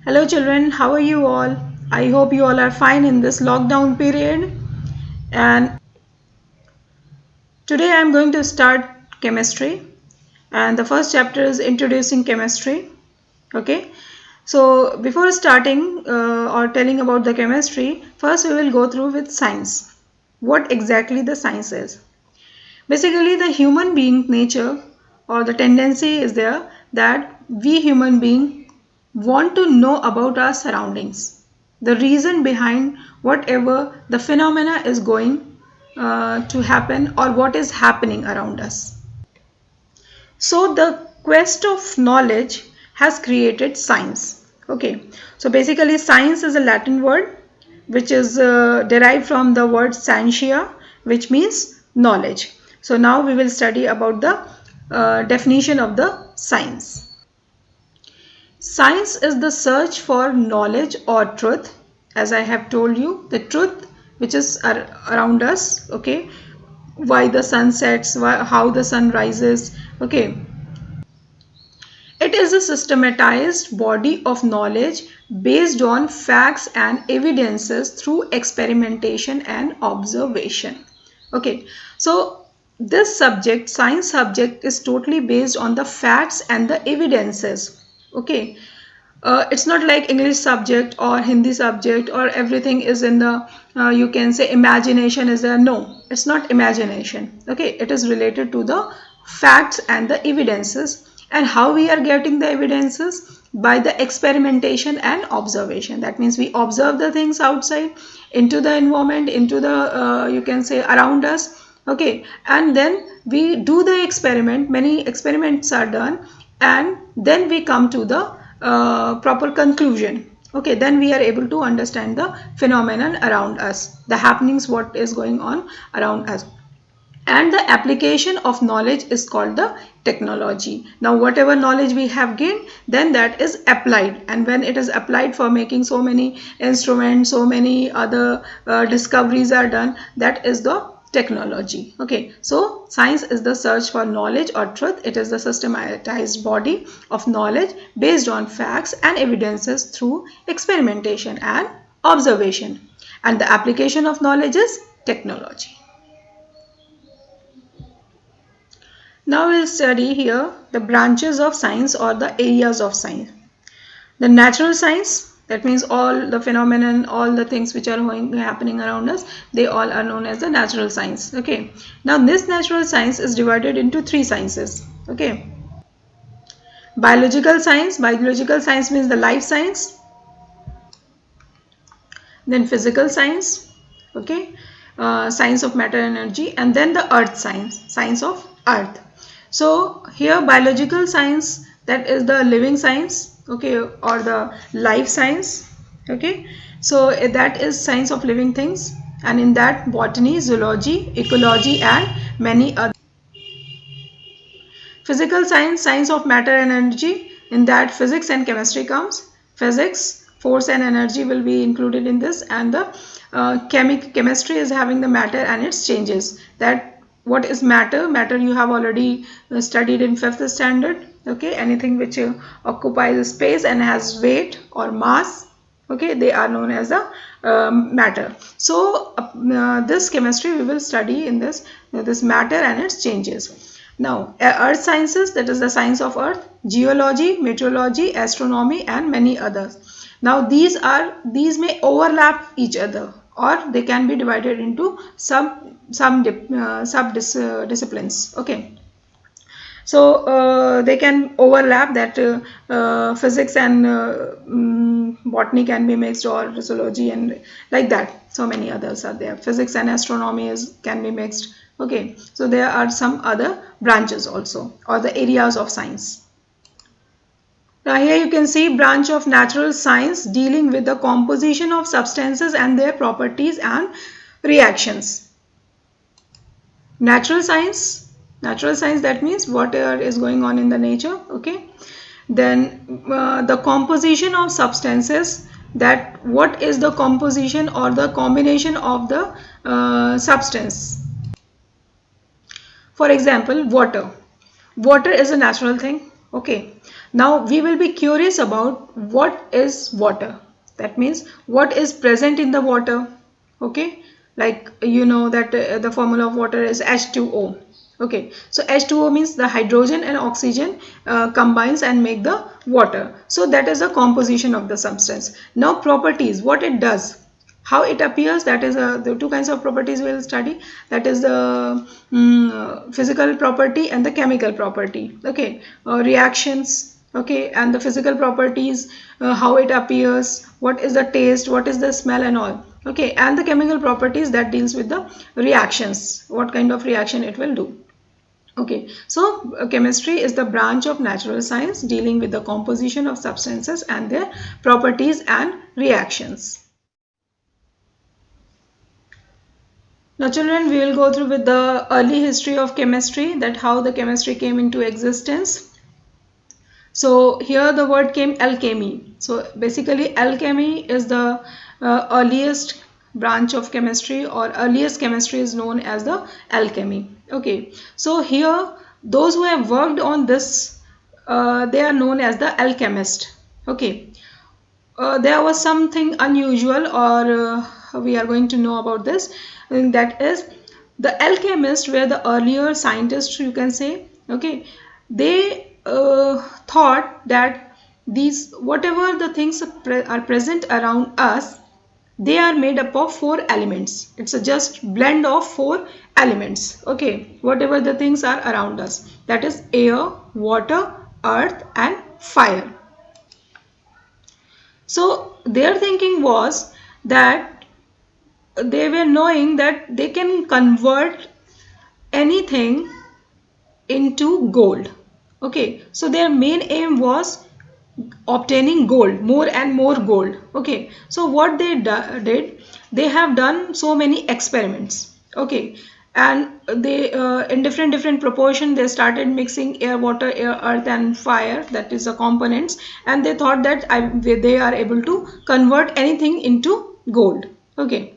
Hello children, how are you all? I hope you all are fine in this lockdown period. And today I am going to start chemistry. And the first chapter is introducing chemistry. Okay. So before starting or telling about the chemistry, first we will go through with science. What exactly the science is. Basically the human being nature or the tendency is there that we human being want to know about our surroundings, the reason behind whatever the phenomena is going to happen or what is happening around us. So the quest of knowledge has created science. Okay, so basically science is a Latin word which is derived from the word scientia, which means knowledge. So now we will study about the definition of the science. Science is the search for knowledge or truth. As I have told you, the truth which is around us, okay, why the sun sets, how the sun rises, okay. It is a systematized body of knowledge based on facts and evidences through experimentation and observation. Okay, so this subject, science subject, is totally based on the facts and the evidences. Okay, it's not like English subject or Hindi subject or everything is in the you can say imagination is there. No, it's not imagination. Okay, it is related to the facts and the evidences. And how we are getting the evidences? By the experimentation and observation. That means we observe the things outside, into the environment, into the you can say around us. Okay, and then we do the experiment. Many experiments are done, and then we come to the proper conclusion. Okay, then we are able to understand the phenomenon around us, the happenings, what is going on around us. And the application of knowledge is called the technology. Now whatever knowledge we have gained, then that is applied, and when it is applied for making so many instruments, so many other discoveries are done, that is the technology. Okay, so science is the search for knowledge or truth. It is the systematized body of knowledge based on facts and evidences through experimentation and observation, and the application of knowledge is technology. Now we'll study here the branches of science or the areas of science. The natural science, that means all the phenomenon, all the things which are happening around us, they all are known as the natural science. Okay. Now this natural science is divided into three sciences. Okay. Biological science. Biological science means the life science. Then physical science. Okay. Science of matter and energy. And then the earth science. Science of earth. So here biological science, that is the living science, okay, or the life science. Okay, so that is science of living things, and in that botany, zoology, ecology and many other. Physical science, science of matter and energy, in that physics and chemistry comes. Physics, force and energy will be included in this, and the chemistry is having the matter and its changes. That what is matter? Matter you have already studied in 5th standard. Okay, anything which occupies space and has weight or mass, okay, they are known as the matter. So this chemistry we will study in this matter and its changes. Now earth sciences, that is the science of earth, geology, meteorology, astronomy and many others. Now these may overlap each other, or they can be divided into some disciplines. Okay, so they can overlap, that physics and botany can be mixed, or zoology and like that. So many others are there. Physics and astronomy can be mixed. Okay, so there are some other branches also, or the areas of science. Now here you can see branch of natural science dealing with the composition of substances and their properties and reactions. Natural science, that means whatever is going on in the nature. Okay, then the composition of substances, that what is the composition or the combination of the substance. For example, water is a natural thing. Okay, Now we will be curious about what is water. That means what is present in the water. Okay, like you know that the formula of water is H2O. Okay, so H2O means the hydrogen and oxygen combines and make the water. So that is the composition of the substance. Now properties, what it does, how it appears, that is the two kinds of properties we will study. That is the physical property and the chemical property. Okay, reactions. Okay, and the physical properties, how it appears, what is the taste, what is the smell and all. Okay, and the chemical properties that deals with the reactions, what kind of reaction it will do. Okay, so chemistry is the branch of natural science dealing with the composition of substances and their properties and reactions. Now children, we will go through with the early history of chemistry, that how the chemistry came into existence. So here the word came alchemy. So basically alchemy is the earliest branch of chemistry, or earliest chemistry is known as the alchemy. Okay, so here those who have worked on this, they are known as the alchemist. Okay, there was something unusual, or we are going to know about this, and that is the alchemists were the earlier scientists, you can say. Okay, they thought that these whatever the things are present around us, they are made up of four elements. It's a just blend of four elements. Okay, whatever the things are around us, that is air, water, earth and fire. So their thinking was that they were knowing that they can convert anything into gold. Okay, so their main aim was obtaining gold, more and more gold. Okay, so what they did, they have done so many experiments. Okay, and they in different proportion they started mixing air, water, air, earth and fire, that is the components, and they thought that they are able to convert anything into gold. Okay,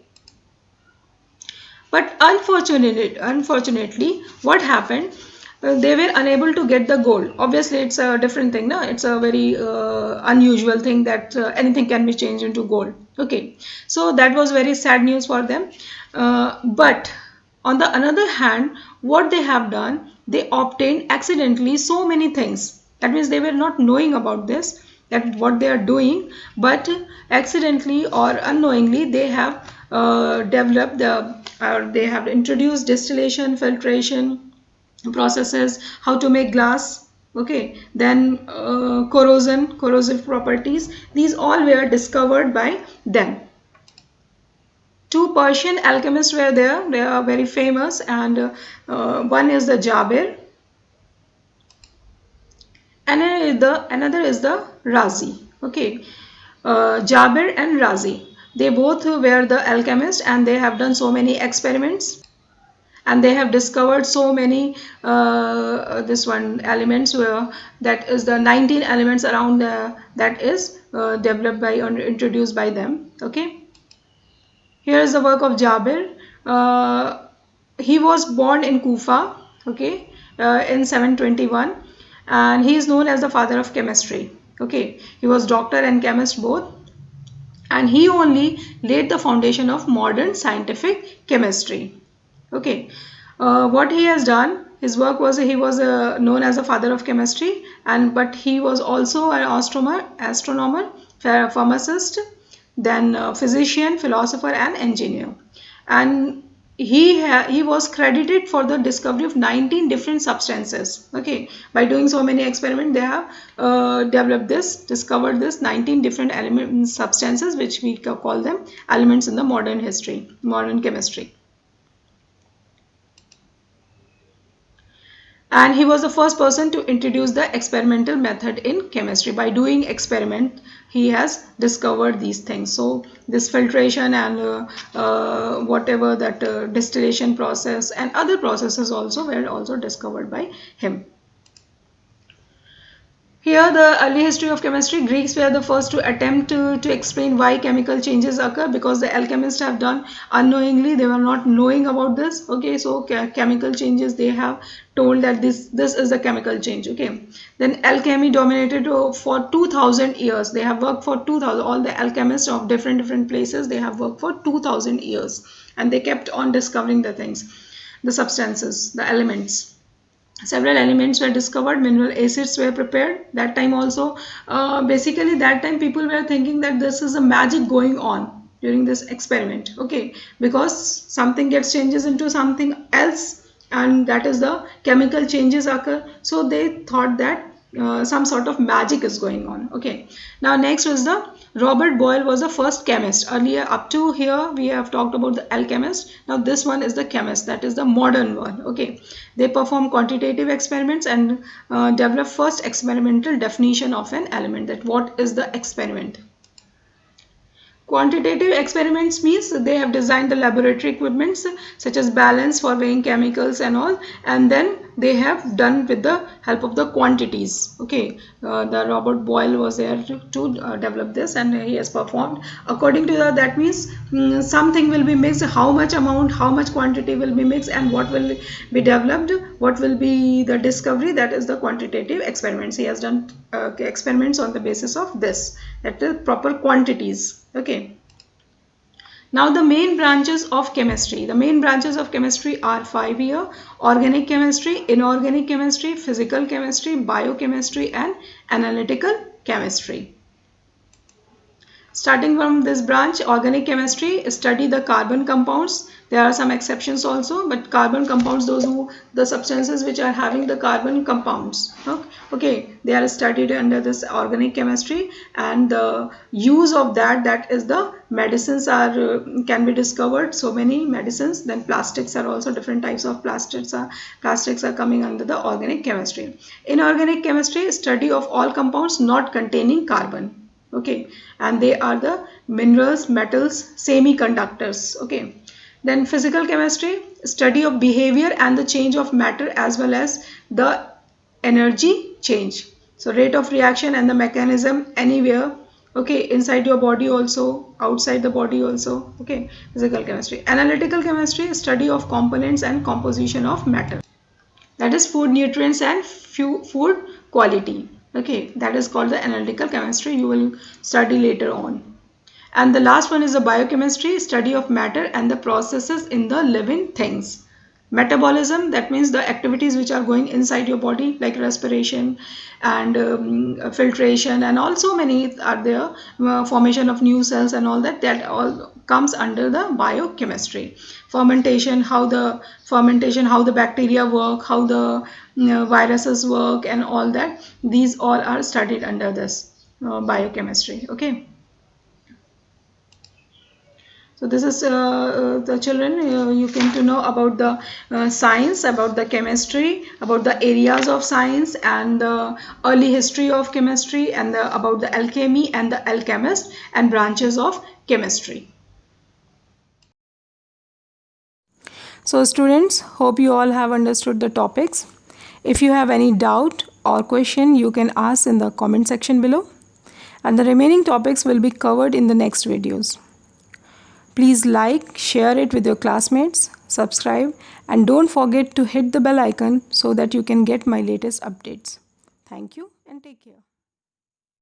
but unfortunately what happened, they were unable to get the gold. Obviously it's a different thing, no? It's a very unusual thing that anything can be changed into gold. Okay, so that was very sad news for them. But on the other hand, what they have done, they obtained accidentally so many things. That means they were not knowing about this, that what they are doing, but accidentally or unknowingly they have developed they have introduced distillation, filtration processes, how to make glass. Okay, then corrosive properties, these all were discovered by them. Two Persian alchemists were there, they are very famous, and one is the Jabir, and another is the Razi. Okay, Jabir and Razi, they both were the alchemists and they have done so many experiments and they have discovered so many this one elements, where that is the 19 elements around that is developed by or introduced by them. Okay, here is the work of Jabir. He was born in Kufa, okay, in 721, and he is known as the father of chemistry. Okay, he was doctor and chemist both, and he only laid the foundation of modern scientific chemistry. Okay, what he has done, his work was, he was known as the father of chemistry, and but he was also an astronomer, pharmacist, then physician, philosopher and engineer. And he was credited for the discovery of 19 different substances. Okay, by doing so many experiments, they have discovered this 19 different element substances, which we call them elements in the modern chemistry. And he was the first person to introduce the experimental method in chemistry. By doing experiment, he has discovered these things. So this filtration and whatever that distillation process and other processes also were also discovered by him. Here, the early history of chemistry, Greeks were the first to attempt to explain why chemical changes occur, because the alchemists have done unknowingly. They were not knowing about this. Okay, so chemical changes, they have told that this is the chemical change. Okay, then alchemy dominated for 2000 years. They have worked for 2000. All the alchemists of different places, they have worked for 2000 years, and they kept on discovering the things, the substances, the elements. Several elements were discovered, mineral acids were prepared. That time also, basically that time people were thinking that this is a magic going on during this experiment. Okay, because something gets changes into something else, and that is the chemical changes occur. So they thought that some sort of magic is going on. Okay, now next was the Robert Boyle was the first chemist. Earlier, up to here, we have talked about the alchemist. Now this one is the chemist, that is the modern one. Okay, they perform quantitative experiments and develop first experimental definition of an element, that what is the experiment. Quantitative experiments means they have designed the laboratory equipments such as balance for weighing chemicals and all, and then they have done with the help of the quantities. Okay, the Robert Boyle was there to develop this, and he has performed according to that means something will be mixed, how much amount, how much quantity will be mixed, and what will be developed, what will be the discovery, that is the quantitative experiments. He has done experiments on the basis of this, that is proper quantities. Okay, now the main branches of chemistry. The main branches of chemistry are 5 here: organic chemistry, inorganic chemistry, physical chemistry, biochemistry, and analytical chemistry. Starting from this branch, organic chemistry, study the carbon compounds. There are some exceptions also, but carbon compounds, the substances which are having the carbon compounds, okay, they are studied under this organic chemistry. And the use of that is the medicines are can be discovered, so many medicines. Then plastics are also, different types of plastics are coming under the organic chemistry. Inorganic chemistry, study of all compounds not containing carbon. Okay, and they are the minerals, metals, semiconductors. Okay, then physical chemistry, study of behavior and the change of matter as well as the energy change. So rate of reaction and the mechanism anywhere, okay, inside your body also, outside the body also. Okay, physical chemistry. Analytical chemistry, study of components and composition of matter, that is food, nutrients, and food quality. Okay, that is called the analytical chemistry. You will study later on. And the last one is the biochemistry, study of matter and the processes in the living things. Metabolism, that means the activities which are going inside your body, like respiration and filtration, and also many are there, formation of new cells and all that, that all comes under the biochemistry. Fermentation, how the bacteria work, how the viruses work, and all that, these all are studied under this biochemistry. Okay, so this is the children, you came to know about the science, about the chemistry, about the areas of science, and the early history of chemistry, and about the alchemy and the alchemist and branches of chemistry. So students, hope you all have understood the topics. If you have any doubt or question, you can ask in the comment section below, and the remaining topics will be covered in the next videos. Please like, share it with your classmates, subscribe, and don't forget to hit the bell icon so that you can get my latest updates. Thank you and take care.